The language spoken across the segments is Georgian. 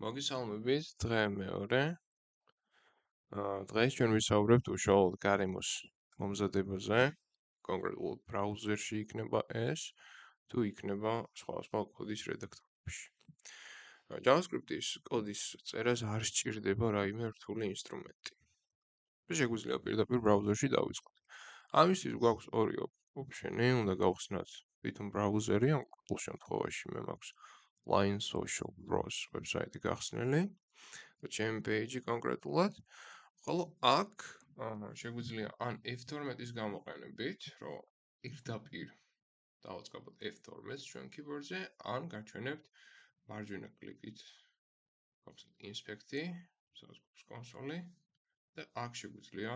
მოგესალმებით, დღე მეორე. დღეს ჩვენ ვისაუბრებთ უშუალოდ გარემოს მომზადებაზე, კონკრეტულად ბრაუზერში იქნება ეს, თუ იქნება სხვა კოდის რედაქტორებში. JavaScript-ის კოდის წერას არ სჭირდება რაიმე რთული ინსტრუმენტი. შეგვიძლია პირდაპირ ბრაუზერში დავიწყოთ. ამისთვის გვაქვს ორი ოპშენი, უნდა გავხსნათ თვითონ ბრაუზერი, ამ შემთხვევაში მე მაქვს Line Social Bros website-ი გახსნილი. ჩემი page-ი კონკრეტულად, ხოლო აქ შეგვიძლია ან F12-ის გამოყენებით, რომ პირდაპირ დავაწყებოთ F12-ს ჩვენ keyboard-ზე, ან გაჩვენებთ მარჯვენა კლიკით inspect-ი, სადაც კონსოლი და აქ შეგვიძლია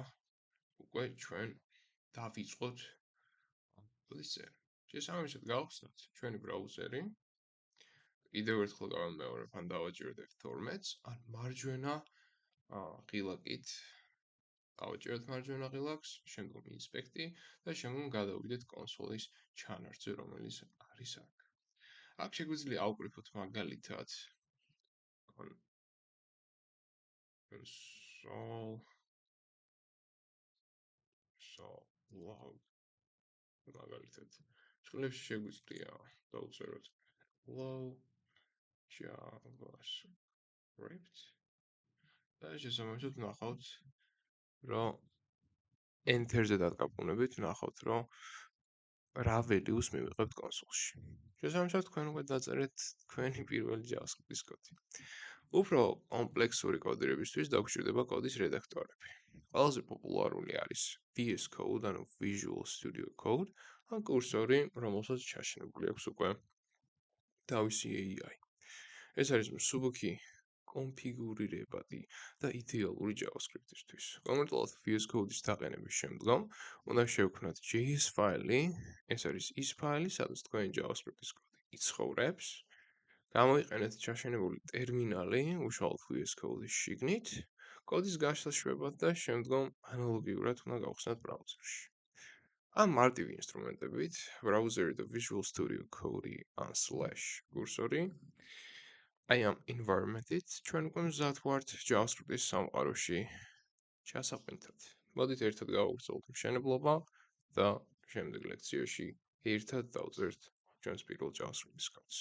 უკვე ჩვენ დავიწყოთ კოდის წერა. შესაბამისად გავხსნათ ჩვენი ბრაუზერი. კიდევ ერთხელ გავიმეორებ, ან დავაჭიროთ F12-ს, ან მარჯვენა ღილაკით გავაჭიროთ მარჯვენა ღილაკს, შემდგომ inspect-ი და შემდგომ გადავიდეთ კონსოლის ჩანართზე, რომელიც არის აქ. აქ შეგვიძლია ავკრიფოთ მაგალითად log მაგალითად წყლებში შეგვიძლია დავწეროთ hello JavaScript და შესაბამისად ვნახავთ, რომ enter-ზე დაკაპუნებით ვნახავთ, რომ რა values მივიღებთ კონსოლში. შესაბამისად თქვენ უკვე დაწერეთ თქვენი პირველი JavaScript-ის კოდი. უფრო კომპლექსური კოდირებისთვის დაგვრჩება კოდის რედაქტორები. ყველაზე პოპულარული არის VS Code, ანუ Visual Studio Code, ან კურსორი, რომელსაც ჩაშენებული აქვს უკვე თავისი AI. ეს არის მსუბუქი კონფიგურირებადი და იდეალური JavaScript-ისთვის. კონკრეტულად VS Code-ის დაყენების შემდგომ უნდა შევქმნათ JS ფაილი, ეს არის ის ფაილი, სადაც თქვენი JavaScript-ის კოდი იცხოვრებს. გამოიყენეთ ჩაშენებული ტერმინალი უშუალოდ VS Code-ის შიგნით, კოდის გაშლაშვებად და შემდგომ ანალოგიურად უნდა გავხსნათ ბრაუზერში. ამ მარტივი ინსტრუმენტებით, ბრაუზერი და Visual Studio Code-ი ან /კურსორი, აი ამ environment-ით ჩვენ უკვე მზად ვართ JavaScript-ის სამყაროში ჩასაყენთად. მოდით ერთად გავაგრძელოთ მშენებლობა და შემდეგ ლექციაში ერთად დავწერთ ჩვენს პირველ JavaScript-ის კოდს.